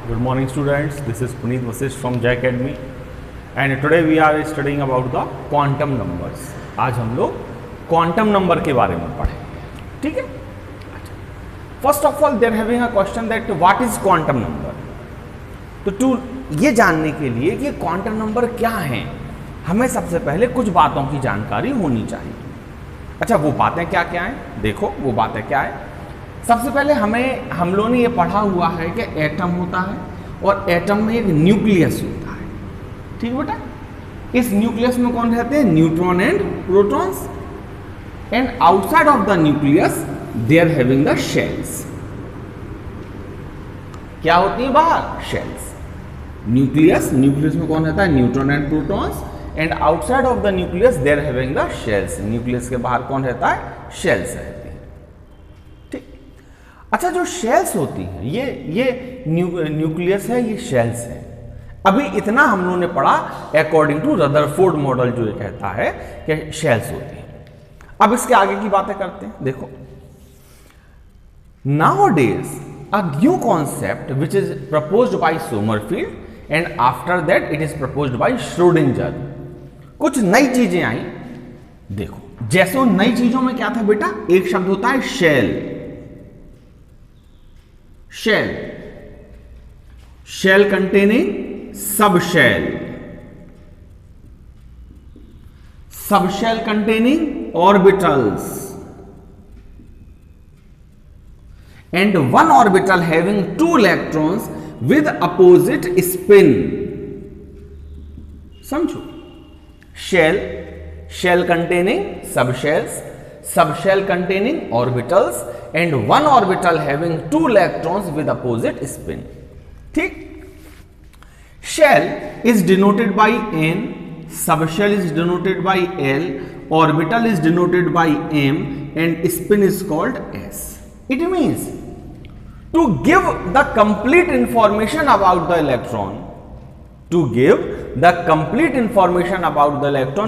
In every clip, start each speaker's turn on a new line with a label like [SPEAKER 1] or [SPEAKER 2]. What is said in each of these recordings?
[SPEAKER 1] Good morning students, this is Puneet Vasisht from J Academy and today we are studying about the quantum numbers. आज हम लोग quantum number के बारे में पढ़ें, ठीक है। First of all there having a question that what is quantum number. तो टू ये जानने के लिए कि क्वांटम नंबर क्या है, हमें सबसे पहले कुछ बातों की जानकारी होनी चाहिए। अच्छा, वो बातें क्या क्या हैं, देखो वो बातें क्या है। सबसे पहले हम लोगों ने ये पढ़ा हुआ है कि एटम होता है और एटम में एक न्यूक्लियस होता है, ठीक बेटा। इस न्यूक्लियस में कौन रहते हैं, neutron and protons, and outside of the nucleus they are having the shells. क्या होती है बाहर, शेल्स। न्यूक्लियस में कौन रहता है, neutron and protons, and outside of the nucleus they are having the shells. Nucleus के बाहर कौन रहता है, शेल्स रहती है। अच्छा, जो शेल्स होती हैं ये न्यूक्लियस है, ये शेल्स है। अभी इतना हम लोगों ने पढ़ा अकॉर्डिंग टू रदरफोर्ड मॉडल, जो ये कहता है कि शेल्स होती हैं। अब इसके आगे की बातें करते हैं। देखो, nowadays a new concept which is proposed by Sommerfeld and after that it is proposed by Schrodinger. कुछ नई चीजें आई। देखो, जैसे उन नई चीजों में क्या था बेटा, एक शब्द होता है shell. Shell containing sub shell containing orbitals, and one orbital having two electrons with opposite spin. समझो, shell containing sub shell containing orbitals and one orbital having two electrons with opposite spin, ठीक। Shell is denoted by n, subshell is denoted by l, orbital is denoted by m, and spin is called s. It means to give the complete information about the electron,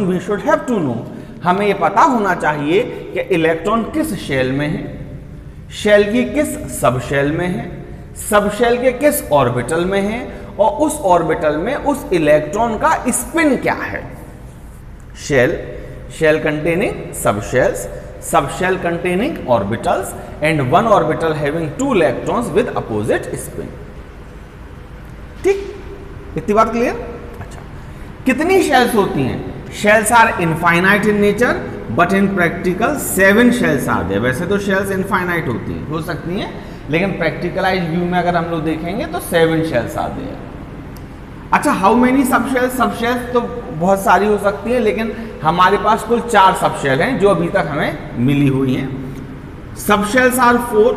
[SPEAKER 1] we should have to know, हमें ये पता होना चाहिए कि electron किस shell में है, shell की किस सब शेल में है, सब शेल के किस ऑर्बिटल में है, और उस ऑर्बिटल में उस इलेक्ट्रॉन का स्पिन क्या है। Shell containing sub shell containing orbitals, and one orbital having two electrons with opposite spin, ठीक। इतनी बात क्लियर। अच्छा, कितनी शेल्स होती हैं, shells are infinite in nature but in practical 7 shells are there. वैसे तो शेल्स इनफाइनाइट होती हैं, हो सकती हैं, लेकिन प्रैक्टिकलाइज व्यू में अगर हम लोग देखेंगे तो 7 शेल्स आर देयर। अच्छा, हाउ मेनी सब शेल्स तो बहुत सारी हो सकती है, लेकिन हमारे पास कुल 4 सब शेल हैं जो अभी तक हमें मिली हुई हैं। Sub shells are 4,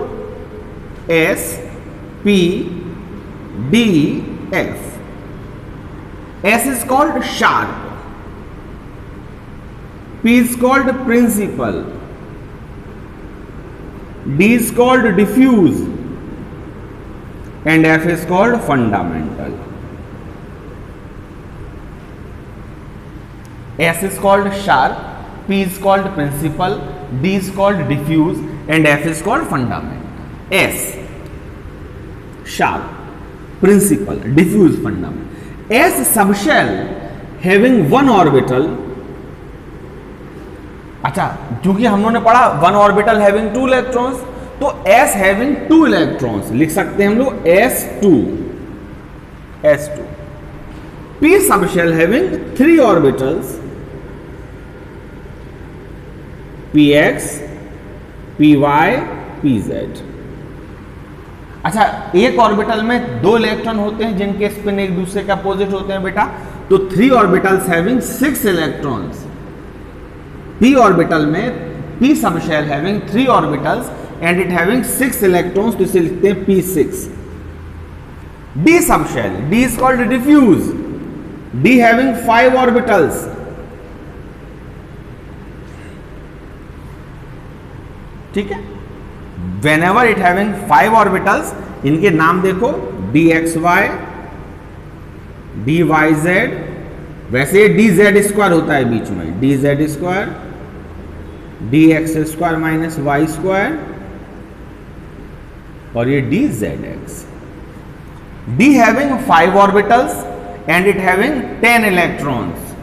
[SPEAKER 1] S, P, D, F. S is called sharp, P is called principal, D is called diffuse, and F is called fundamental. S is called sharp, P is called principal, D is called diffuse, and F is called fundamental. S sharp, principal, diffuse, fundamental. S subshell having one orbital। अच्छा, क्योंकि हम लोगों ने पढ़ा one orbital having 2 electrons, तो S having 2 electrons लिख सकते हैं हम लोग S2। P subshell having 3 orbitals, Px, Py, Pz। अच्छा, एक ऑर्बिटल में 2 इलेक्ट्रॉन होते हैं जिनके स्पिन एक दूसरे के अपोजिट होते हैं बेटा, तो 3 orbitals having 6 electrons. P orbital में P subshell having 3 orbitals and it having 6 electrons, तो इसे लिखते हैं P6। D subshell, D is called diffuse, D having 5 orbitals, ठीक है। Whenever it having 5 orbitals, इनके नाम देखो, dxy, dyz, वैसे dz स्क्वायर होता है बीच में, dz square, dx square minus y square, और ये dzx। D having 5 orbitals and it having 10 electrons.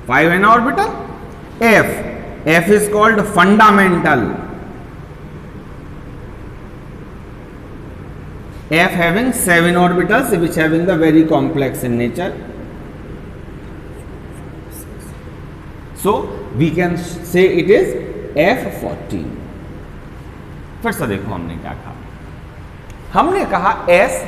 [SPEAKER 1] 5 n orbital. F is called fundamental. F having 7 orbitals which having the very complex in nature. So we can say it is F14. फिर से देखो हमने क्या कहा, हमने कहा S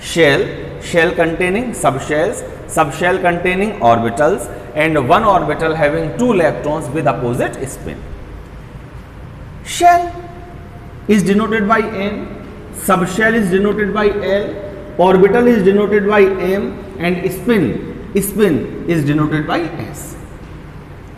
[SPEAKER 1] shell containing subshells, subshell containing orbitals and one orbital having 2 electrons with opposite spin. Shell is denoted by N, subshell is denoted by L, orbital is denoted by M and spin is denoted by S.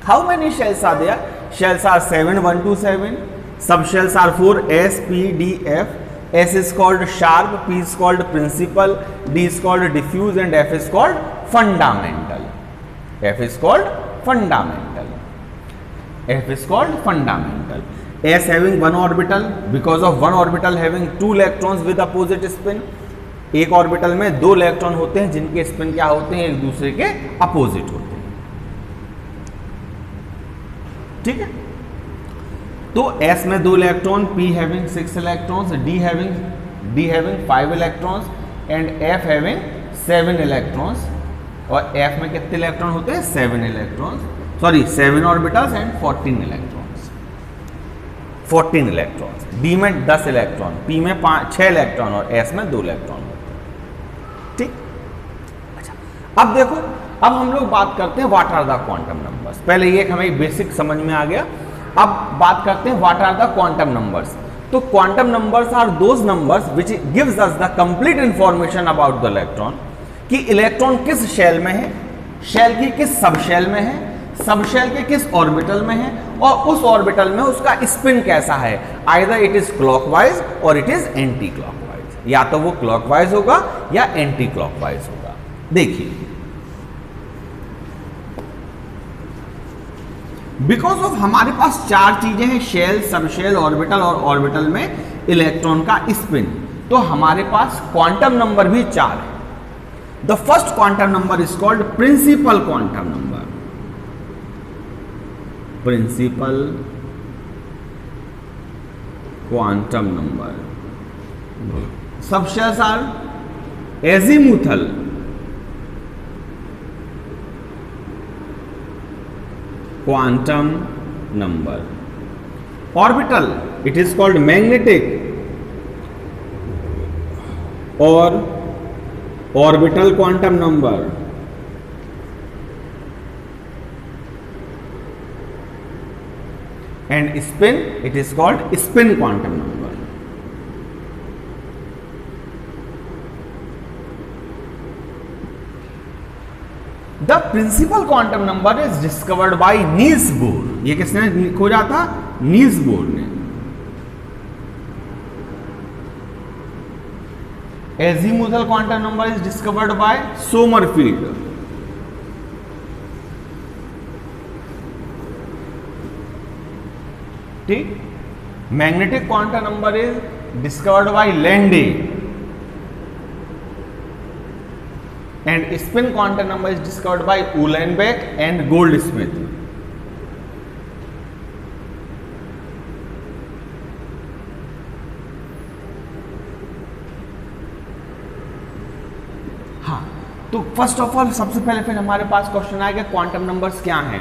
[SPEAKER 1] How many shells are there? Shells are 7, 1 to 7. Subshells are 4, S, P, D, F. S is called sharp, P is called principal, D is called diffuse and F is called fundamental. F is called fundamental. F is called fundamental. S having 1 orbital, because of 1 orbital having 2 electrons with opposite spin. एक orbital में 2 electron होते हैं जिनके spin क्या होते हैं, एक दूसरे के अपोजिट होते हैं. ठीक है, तो S में 2 electron, P having 6 electrons, D having 5 electrons and F having 7 electrons. और F में कितने इलेक्ट्रॉन होते हैं, 7 electrons, sorry 7 orbitals and 14 electrons. 14 electrons. D में 10 इलेक्ट्रॉन, P में 6 इलेक्ट्रॉन और S में 2 इलेक्ट्रॉन होते हैं. ठीक. अच्छा, अब देखो, अब हम लोग बात करते हैं what are the quantum numbers. पहले ये हमें बेसिक समझ में आ गया. अब बात करते हैं what are the quantum numbers. तो quantum numbers are those numbers which gives us the complete information about the electron, कि इलेक्ट्रॉन किस शेल में है, शेल की किस सब शेल में है, सब शेल के किस ऑर्बिटल में है और उस ऑर्बिटल में उसका स्पिन कैसा है. आइदर इट इज क्लॉकवाइज और इट इज एंटी क्लॉकवाइज, या तो वो क्लॉकवाइज होगा या एंटी क्लॉकवाइज होगा. देखिए, बिकॉज ऑफ हमारे पास 4 चीजें हैं, शेल, सबशेल, ऑर्बिटल और ऑर्बिटल में इलेक्ट्रॉन का स्पिन, तो हमारे पास क्वांटम नंबर भी 4 है. The first quantum number is called principal quantum number. Principal quantum number. Subshells are azimuthal, quantum number. Orbital, it is called magnetic और orbital quantum number. And spin, it is called spin quantum number. The principal quantum number is discovered by Niels Bohr. ये किसने खोजा था, Niels bore ने. Azimuthal quantum number is discovered by Sommerfeld. ठीक. Magnetic quantum number is discovered by Lande. And spin quantum number is discovered by Uhlenbeck and Goldsmith. हाँ, तो first of all सबसे पहले फिर हमारे पास क्वेश्चन आएगा क्वांटम नंबर्स क्या हैं.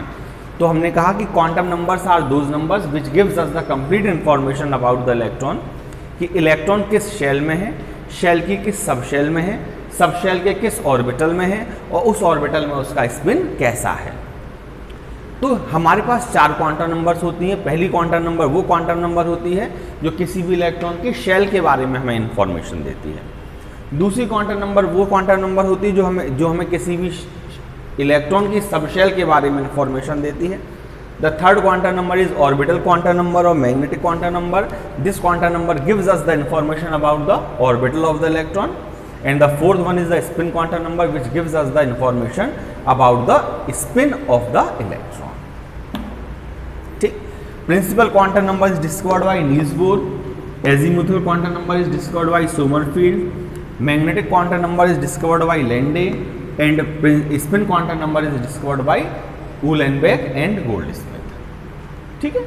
[SPEAKER 1] तो हमने कहा कि quantum numbers are those numbers which gives us the complete information about the electron, कि इलेक्ट्रॉन किस शेल में है, शेल की किस सब शेल में है, सब शेल के किस ऑर्बिटल में है और उस ऑर्बिटल में उसका स्पिन कैसा है. तो हमारे पास 4 क्वांटम नंबर्स होती हैं. पहली क्वांटम नंबर वो क्वांटम नंबर होती है जो किसी भी इलेक्ट्रॉन के शेल के बारे में हमें इंफॉर्मेशन देती है. दूसरी क्वांटम नंबर वो क्वांटम नंबर होती है जो हमें किसी भी इलेक्ट्रॉन की सब शेल के बारे में इंफॉर्मेशन देती है. The third quantum number is orbital quantum number और magnetic quantum number. This quantum number gives us the information about the orbital of the electron. And the fourth one is the spin quantum number which gives us the information about the spin of the electron. ठीक. Principal quantum number is discovered by Niels Bohr. Azimuthal quantum number is discovered by Sommerfeld. Magnetic quantum number is discovered by Lande and spin quantum number is discovered by Uhlenbeck and Goldsmith. ठीक है,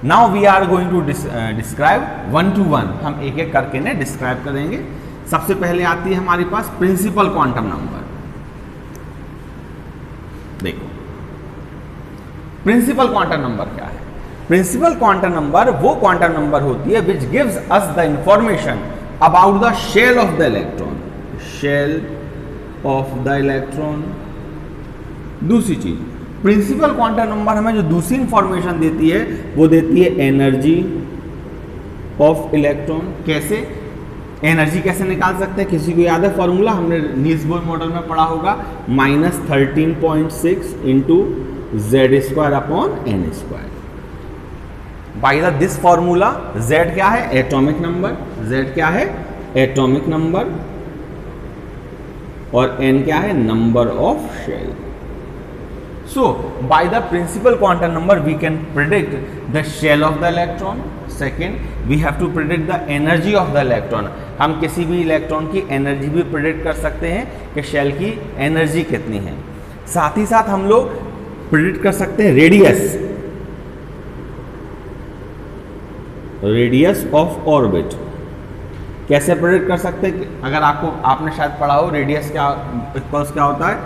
[SPEAKER 1] now we are going to describe one to one, हम एक एक करके ने describe करेंगे। सबसे पहले आती है हमारे पास प्रिंसिपल क्वांटम नंबर। देखो प्रिंसिपल क्वांटम नंबर क्या है? प्रिंसिपल क्वांटम नंबर वो क्वांटम नंबर होती है which gives us the information about the shell of the electron, shell of the electron. दूसरी चीज, प्रिंसिपल क्वांटम नंबर हमें जो दूसरी इंफॉर्मेशन देती है वो देती है एनर्जी ऑफ इलेक्ट्रॉन। कैसे एनर्जी कैसे निकाल सकते हैं? किसी को याद है फॉर्मूला? हमने नील्स बोर मॉडल में पढ़ा होगा, -13.6 into Z² upon N²। By the this formula Z क्या है? Atomic number. Z क्या है? Atomic number. और N क्या है? Number of shell. So by the principal quantum number we can predict the shell of the electron. Second, we have to predict the energy of the electron. हम किसी भी electron की energy भी predict कर सकते हैं कि शेल की एनर्जी कितनी है। साथ ही साथ हम लोग प्रेडिक्ट कर सकते हैं रेडियस ऑफ ऑर्बिट। कैसे प्रेडिक्ट कर सकते हैं? अगर आपने शायद पढ़ा हो रेडियस क्या इक्वल्स क्या होता है?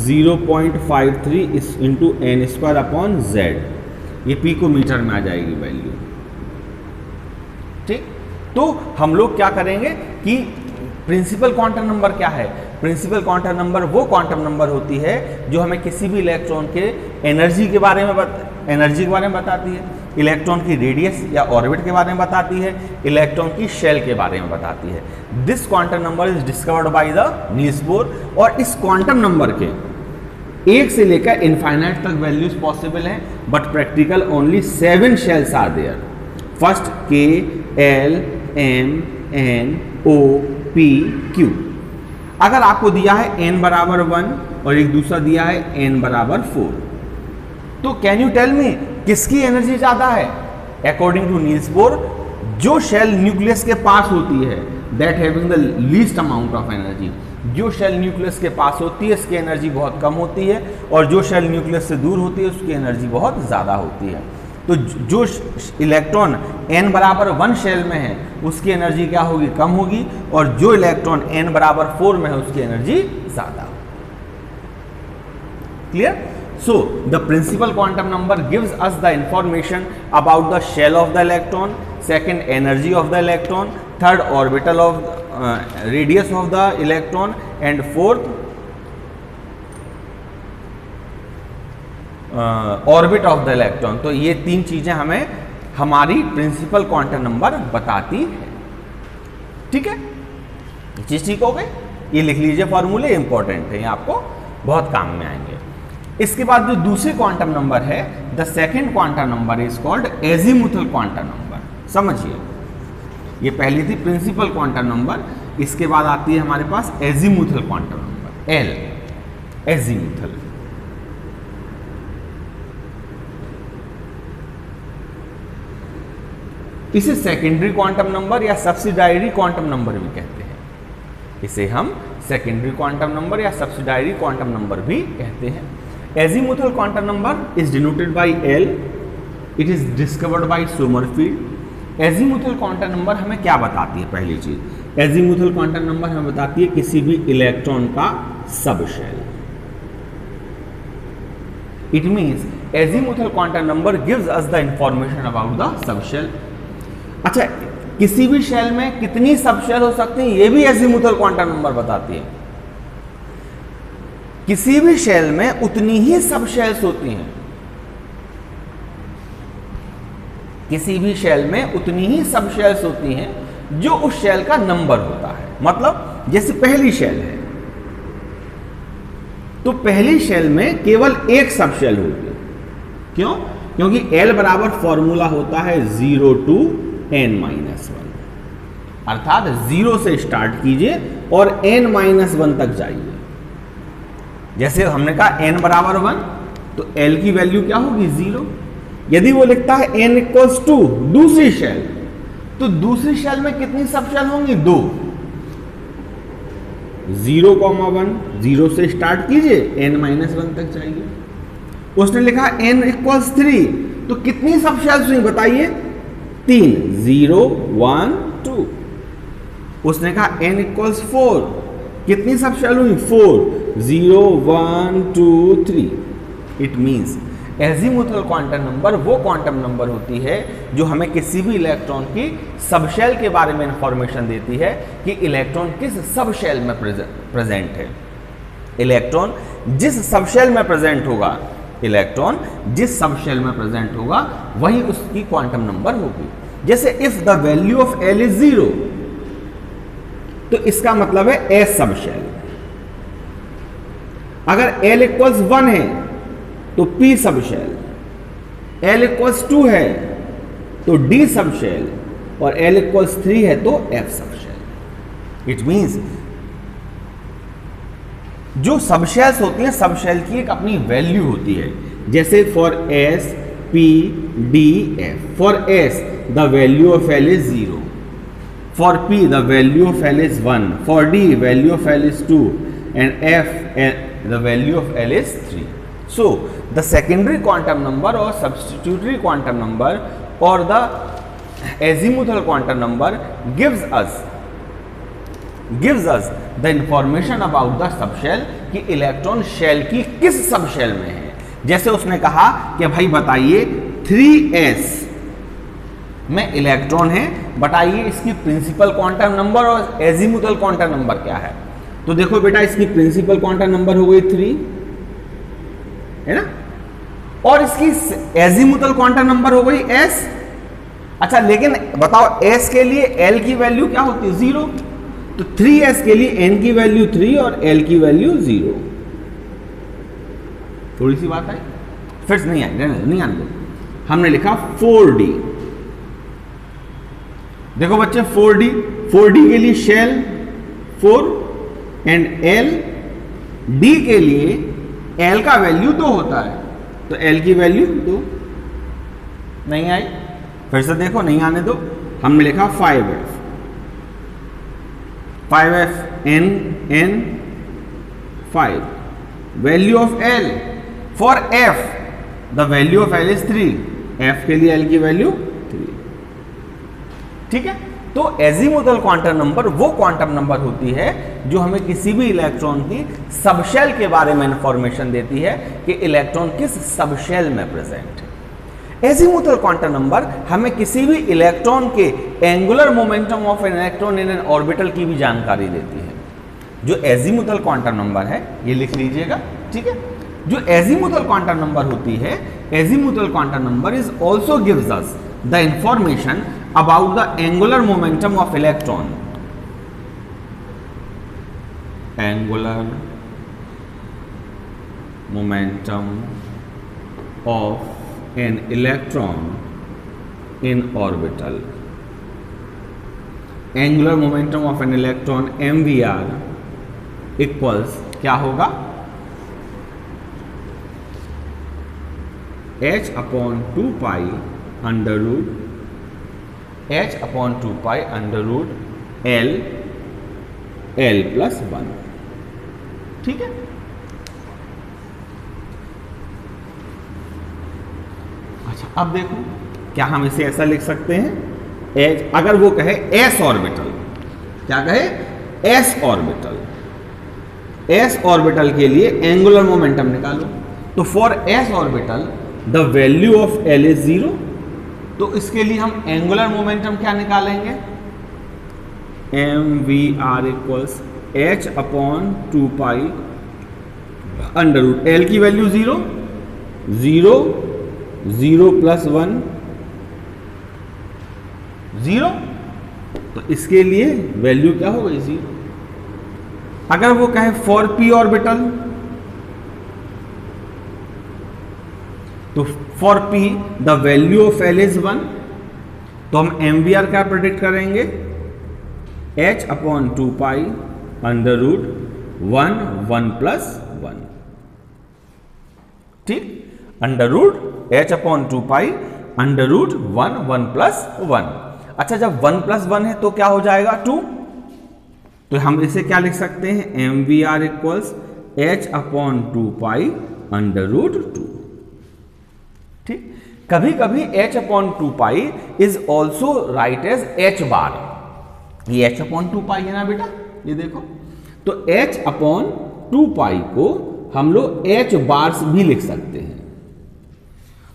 [SPEAKER 1] 0.53 इंटू N² अपॉन Z। ये पी को मीटर में आ जाएगी वैल्यू। ठीक, तो हम लोग क्या करेंगे कि प्रिंसिपल क्वांटम नंबर क्या है? प्रिंसिपल क्वांटम नंबर वो क्वांटम नंबर होती है जो हमें किसी भी इलेक्ट्रॉन के एनर्जी के बारे में बताती है, इलेक्ट्रॉन की रेडियस या ऑर्बिट के बारे में बताती है, इलेक्ट्रॉन की शेल के बारे में बताती है। This quantum number is discovered by the Niels Bohr. और इस क्वांटम नंबर के 1 से लेकर इनफाइनाइट तक वैल्यूज पॉसिबल हैं, but practical only 7 shells are there. First K, L, M, N, O, P, Q। अगर आपको दिया है n बराबर 1 और एक दूसरा दिया है n बराबर 4, तो कैन यू टेल मी किसकी एनर्जी ज्यादा है? अकॉर्डिंग टू नील्स बोर, जो शेल न्यूक्लियस के पास होती है that having the least amount of energy. जो शेल न्यूक्लियस के पास होती है इसकी एनर्जी बहुत कम होती है, और जो शेल न्यूक्लियस से दूर होती है उसकी एनर्जी बहुत ज्यादा होती है। तो जो इलेक्ट्रॉन n बराबर 1 शेल में है उसकी एनर्जी क्या होगी? कम होगी। और जो इलेक्ट्रॉन n बराबर 4 में है उसकी एनर्जी ज्यादा। Clear? So the principal quantum number gives us the information about the shell of the electron, second energy of the electron, third orbital of radius of the electron, and fourth orbit of the electron. तो ये 3 चीजें हमें हमारी principal quantum number बताती है। ठीक है, ये चीज ठीक हो गई? ये लिख लीजिए फॉर्मूले, इंपॉर्टेंट है, ये आपको बहुत काम में आएंगे। इसके बाद जो दूसरे क्वांटम नंबर है, the second quantum number is called azimuthal quantum number. समझिए, ये पहली थी प्रिंसिपल क्वांटम नंबर, इसके बाद आती है हमारे पास azimuthal quantum number, L, azimuthal. इसे सेकेंडरी क्वांटम नंबर या सब्सिडायरी क्वांटम नंबर भी कहते हैं। इसे हम सेकेंडरी क्वांटम नंबर या सब्सिडायरी क्वांटम नंबर भी कहते हैं। Azimuthal quantum number is denoted by L. It is discovered by Sommerfeld. Azimuthal quantum number हमें क्या बताती है? पहली चीज, एजीमुथल क्वांटम नंबर हमें बताती है किसी भी इलेक्ट्रॉन का subshell. It means azimuthal quantum number gives us the information about the subshell. अच्छा, किसी भी शेल में कितनी सबशेल हो सकती है ये भी एजीमुथल क्वांटम नंबर बताती है। किसी भी शेल में उतनी ही सबशेल्स होती हैं, किसी भी शेल में उतनी ही सबशेल्स होती हैं जो उस शेल का नंबर होता है। मतलब जैसे पहली शेल है तो पहली शेल में केवल एक सबशेल होगी। क्यों? क्योंकि L बराबर फॉर्मूला होता है 0 to n-1, अर्थात 0 से स्टार्ट कीजिए और n-1 तक जाइए। जैसे हमने कहा n बराबर 1 तो L की वैल्यू क्या होगी? 0। यदि वो लिखता है n इक्वल्स टू दूसरी शेल, तो दूसरी शेल में कितनी सबशेल होंगी? 2। 0,1, 0 से स्टार्ट कीजिए n-1 तक जाइए। उसने लिखा n = 3, तो कितनी सब शेल्स हुई बताइए? 3, 0, 1, 2। उसने कहा n = 4, कितनी सब शेल हुई? 4, 0, 1, 2, 3। It means azimuthal quantum number वो क्वांटम नंबर होती है जो हमें किसी भी इलेक्ट्रॉन की सबशेल के बारे में इंफॉर्मेशन देती है कि इलेक्ट्रॉन किस सबशेल में प्रेजेंट है। इलेक्ट्रॉन जिस सबशेल में प्रेजेंट होगा, इलेक्ट्रॉन जिस सबशेल में प्रेजेंट होगा वही उसकी क्वांटम नंबर होगी। जैसे if the value of L is 0, तो इसका मतलब है S सबशेल। अगर L = 1 है तो P सबशेल, L = 2 है तो D सबशेल, और L = 3 है तो F सबशेल। इट मींस जो सबशेल्स होती हैं, सबशेल की एक अपनी वैल्यू होती है। जैसे for S, P, D, F। For S the value of L is 0, for P the value of L is 1, for D value of L is 2, and F the value of L is 3। So the secondary quantum number or substitutory quantum number or the azimuthal quantum number gives us the information about the subshell कि electron shell की किस subshell में है। जैसे उसने कहा कि भाई बताइए 3s में इलेक्ट्रॉन है, बताइए इसकी प्रिंसिपल क्वांटम नंबर और एजीमुथल क्वांटम नंबर क्या है। तो देखो बेटा, इसकी प्रिंसिपल क्वांटम नंबर हो गई 3, है ना, और इसकी एजीमुथल क्वांटम नंबर हो गई S। अच्छा, लेकिन बताओ S के लिए L की वैल्यू क्या होती है? 0। तो 3s के लिए n की वैल्यू 3 और L की वैल्यू 0। थोड़ी सी बात आई, फिर से नहीं आई, नहीं आने दो। हमने लिखा 4D। देखो बच्चे, 4D के लिए शेल 4 एंड L, D के लिए L का वैल्यू 2 होता है, तो L की वैल्यू 2। नहीं आई, फिर से देखो, नहीं आने दो। हमने लिखा 5f, 5f n 5। Value of L for F the value of L is 3, F के लिए L की वैल्यू 3। ठीक है, तो एजीमुथल क्वांटम नंबर वो क्वांटम नंबर होती है जो हमें किसी भी इलेक्ट्रॉन की सबशेल के बारे में इंफॉर्मेशन देती है कि इलेक्ट्रॉन किस सबशेल में प्रेजेंट है। एजीमुथल क्वांटम नंबर हमें किसी भी इलेक्ट्रॉन के angular momentum of an electron in an orbital की भी जानकारी देती है। जो एजीमुथल क्वांटम नंबर है, ये लिख लीजिएगा, ठीक है। जो एजीमुथल क्वांटम नंबर होती है, azimuthal quantum number is also gives us the information about the angular momentum of electron, angular momentum of an electron in orbital। angular momentum of an electron mvr equals क्या होगा? h/2 pi under root h/2 pi under root L + 1। ठीक है, अच्छा अब देखो, क्या हम इसे ऐसा लिख सकते हैं? H, अगर वो कहे S ऑर्बिटल, क्या कहे? S ऑर्बिटल, S ऑर्बिटल के लिए एंगुलर मोमेंटम निकालो। तो for S orbital the value of L is 0, तो इसके लिए हम एंगुलर मोमेंटम क्या निकालेंगे? mvr equals h/2 pi under root L की वैल्यू 0, 0, 0 + 1 0, तो इसके लिए वैल्यू क्या हो गई? 0। अगर वो कहे फॉर p ऑर्बिटल, तो for p the value of L is 1, तो हम mvr क्या प्रेडिक्ट करेंगे? h/2 pi under root 1 + 1। ठीक, under root h/2 pi under root 1 + 1। अच्छा, जब 1 + 1 है तो क्या हो जाएगा? 2। तो हम इसे क्या लिख सकते हैं, M V R equals H upon 2 under root 2। ठीक, कभी कभी h upon 2 is also write as h bar. ये h अपॉन 2 है ना बेटा, ये देखो, तो h अपॉन 2 को हम लोग h बार भी लिख सकते हैं।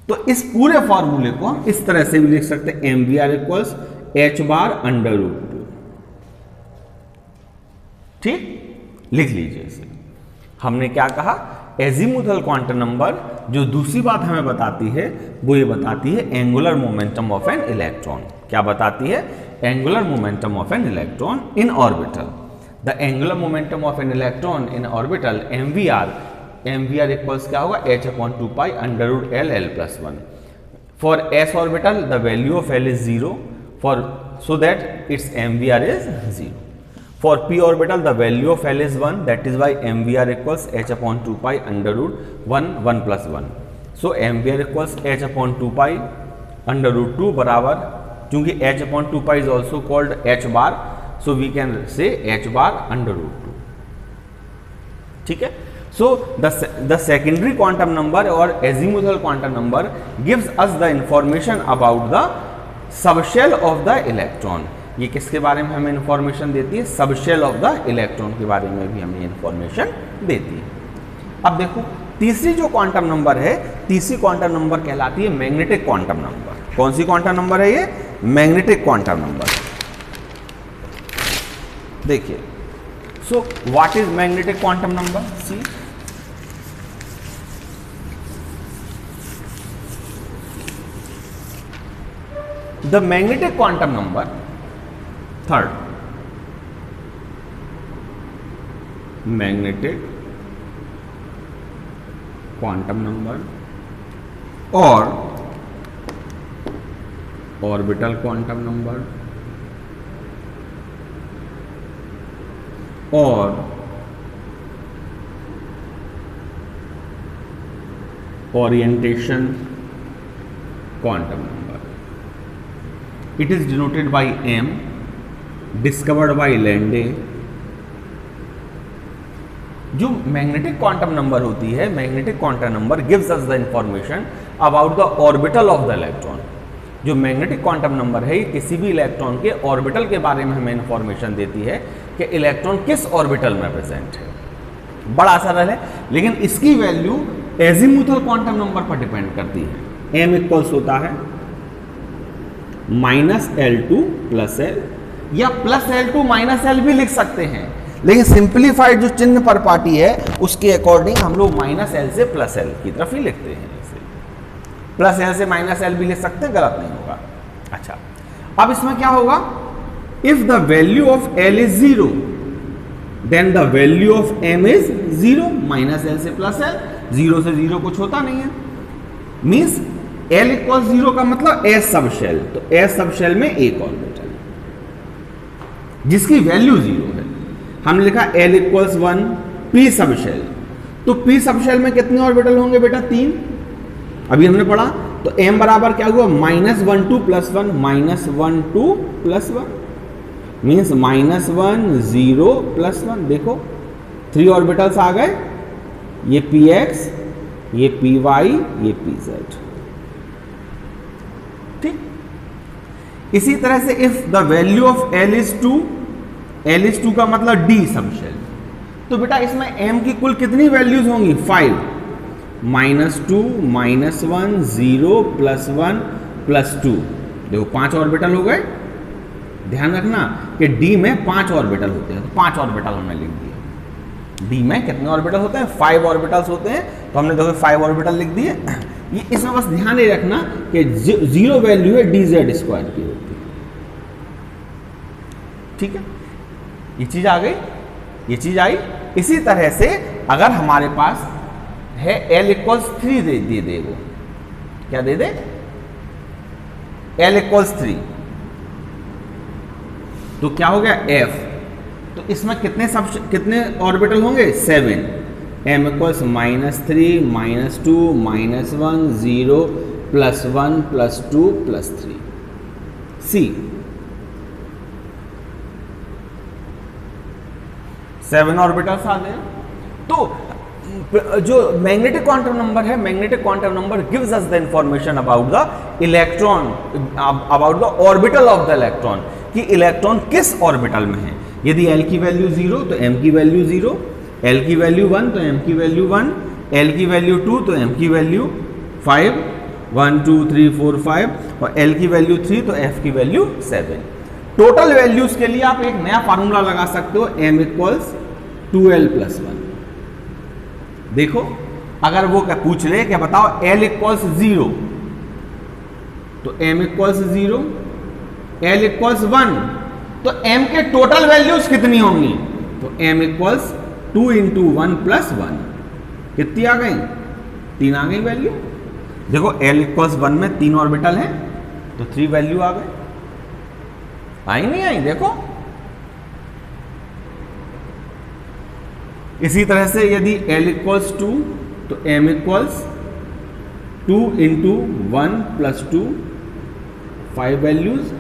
[SPEAKER 1] तो इस पूरे फॉर्मूले को हम इस तरह से भी लिख सकते हैं, M V R equals h bar under root 2। ठीक, लिख लीजिए इसे। हमने क्या कहा, एजीमुथल क्वांटम नंबर जो दूसरी बात हमें बताती है वो ये बताती है angular momentum of an electron. क्या बताती है, angular momentum of an electron in orbital. The angular momentum of an electron in orbital M V R equals क्या होगा, h upon 2 under root L L plus 1। For S orbital the value of L is 0 for so that it's M V R is 0। For p orbital the value of L is 1, that is why mvr equals h upon 2 under root 1 plus 1. So mvr equals h upon 2 under root 2 बराबर, क्योंकि h upon 2 is also called h bar, so we can say h bar under root 2. ठीक है, so the secondary quantum number or azimuthal quantum number gives us the information about the subshell of the electron. ये किसके बारे में हमें information देती है, subshell of the electron के बारे में भी हमें इंफॉर्मेशन देती है। अब देखो तीसरी जो क्वांटम नंबर है, तीसरी क्वांटम नंबर कहलाती है मैग्नेटिक क्वांटम नंबर। कौन सी क्वांटम नंबर है ये, मैग्नेटिक क्वांटम नंबर। देखिए, so what is magnetic quantum number, see the magnetic quantum number, third magnetic quantum number और ऑर्बिटल क्वांटम नंबर और orientation quantum number. It is denoted by m, discovered by Lande. जो magnetic quantum number होती है, magnetic quantum number gives us the information about the orbital of the electron. जो magnetic quantum number है, किसी भी electron के orbital के बारे में हमें इंफॉर्मेशन देती है कि इलेक्ट्रॉन किस ऑर्बिटल में प्रेजेंट है। बड़ा सरल है, लेकिन इसकी वैल्यू एजीमुथल क्वांटम नंबर पर डिपेंड करती है। m इक्वल्स होता है -L2 + L या +L2 -L भी लिख सकते हैं, लेकिन सिंप्लीफाइड जो चिन्ह पर पार्टी है उसके अकॉर्डिंग हम लोग -L से +L की तरफ ही लिखते हैं। +L से -L भी लिख सकते हैं, गलत नहीं होगा। अच्छा, अब इसमें क्या होगा, if the value of L is 0 then the value of m is 0। -L से +L, 0 से 0 कुछ होता नहीं है, मीन्स L इक्वल 0 का मतलब S सबशेल। तो S सबशेल में एक ऑर्बिटल जिसकी वैल्यू 0 है। हमने लिखा L इक्वल्स 1 P सबशेल, तो P सबशेल में कितने ऑर्बिटल होंगे बेटा, 3। अभी हमने पढ़ा, तो m बराबर क्या हुआ, -1 2 + 1 -1 2 + 1 मीन्स -1 0 + 1। देखो 3 ऑर्बिटल्स आ गए, ये px, ये py, ये pz। ठीक, इसी तरह से if the value of L is 2 का मतलब D सबशेल, तो बेटा इसमें m की कुल कितनी वैल्यूज होंगी, 5। -2 -1 0 + 1 + 2। देखो 5 ऑर्बिटल हो गए। ध्यान रखना कि D में 5 ऑर्बिटल होते हैं, तो 5 ऑर्बिटल हमने लिख दिए। D में कितने ऑर्बिटल होते हैं, 5 ऑर्बिटल्स होते हैं, तो हमने देखो 5 ऑर्बिटल लिख दिए। ये इसमें बस ध्यान ये रखना कि 0 वैल्यू है dz² की होती है। ठीक है, ये चीज आ गई, ये चीज आई। इसी तरह से अगर हमारे पास है L इक्वल्स 3 दे दे वो, क्या दे दे, L इक्वल्स 3, तो क्या हो गया F। तो इसमें कितने ऑर्बिटल होंगे, 7। m equals -3 -2 -1 0 +1 +2 +3। C 7 ऑर्बिटल्स आ गए। तो जो मैग्नेटिक क्वांटम नंबर है, magnetic quantum number gives us the information about the electron, about the orbital of the electron, कि इलेक्ट्रॉन किस ऑर्बिटल में है। यदि L की वैल्यू 0 तो M की वैल्यू 0, L की वैल्यू 1 तो M की वैल्यू 1, L की वैल्यू 2 तो M की वैल्यू 5, 1 2 3 4 5, और L की वैल्यू 3 तो F की वैल्यू 7। टोटल वैल्यूज के लिए आप एक नया फार्मूला लगा सकते हो, M इक्वल्स 2L + 1। देखो अगर वो पूछ ले कि बताओ L इक्वल्स 0 तो M इक्वल्स 0, L इक्वल्स 1 तो M के टोटल वैल्यूज कितनी होंगी, तो M इक्वल्स 2 × 1 + 1, कितनी आ गई, 3 आ गई वैल्यू। देखो L इक्वल्स 1 में 3 ऑर्बिटल है तो 3 वैल्यू आ गई, आई नहीं आई, देखो। इसी तरह से यदि L इक्वल्स 2 तो M इक्वल्स 2 × 1 + 2, 5 वैल्यूज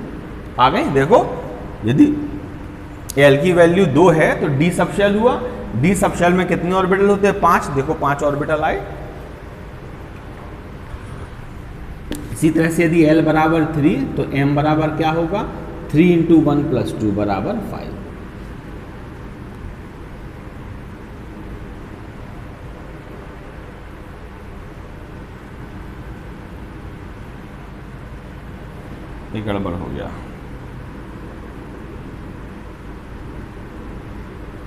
[SPEAKER 1] आ गई। देखो यदि L की वैल्यू 2 है तो D सबशेल हुआ, D सबशेल में कितने ऑर्बिटल होते हैं, 5, देखो 5 ऑर्बिटल आए। इसी तरह से यदि L बराबर 3 तो M बराबर क्या होगा, 3 × 1 + 2 बराबर 5। ये गड़बड़ हो गया,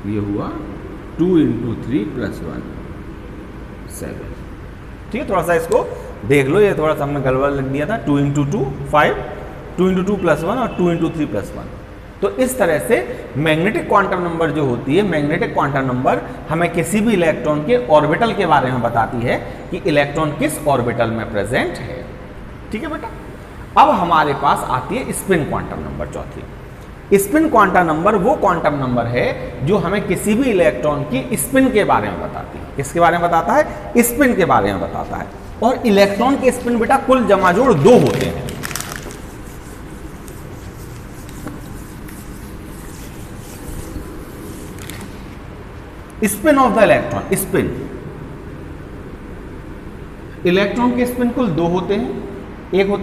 [SPEAKER 1] ये हुआ 2 × 3 + 1 7। ठीक है, थोड़ा सा इसको देख लो, ये थोड़ा सा हमने गड़बड़ लिख दिया था। 2 × 2 5, 2 × 2 + 1 और 2 × 3 + 1। तो इस तरह से मैग्नेटिक क्वांटम नंबर जो होती है, मैग्नेटिक क्वांटम नंबर हमें किसी भी इलेक्ट्रॉन के ऑर्बिटल के बारे में बताती है कि इलेक्ट्रॉन किस ऑर्बिटल में प्रेजेंट है। ठीक है बेटा, अब हमारे पास आती है स्पिन क्वांटम नंबर, चौथी। स्पिन क्वांटम नंबर वो क्वांटम नंबर है जो हमें किसी भी इलेक्ट्रॉन की स्पिन के बारे में बताती है। किसके बारे में बताता है, स्पिन के बारे में बताता है। और इलेक्ट्रॉन के स्पिन बेटा कुल जमाजोड़ 2 होते हैं। Spin off the electron, spin, electron के स्पिन कुल 2 होते हैं। एक होता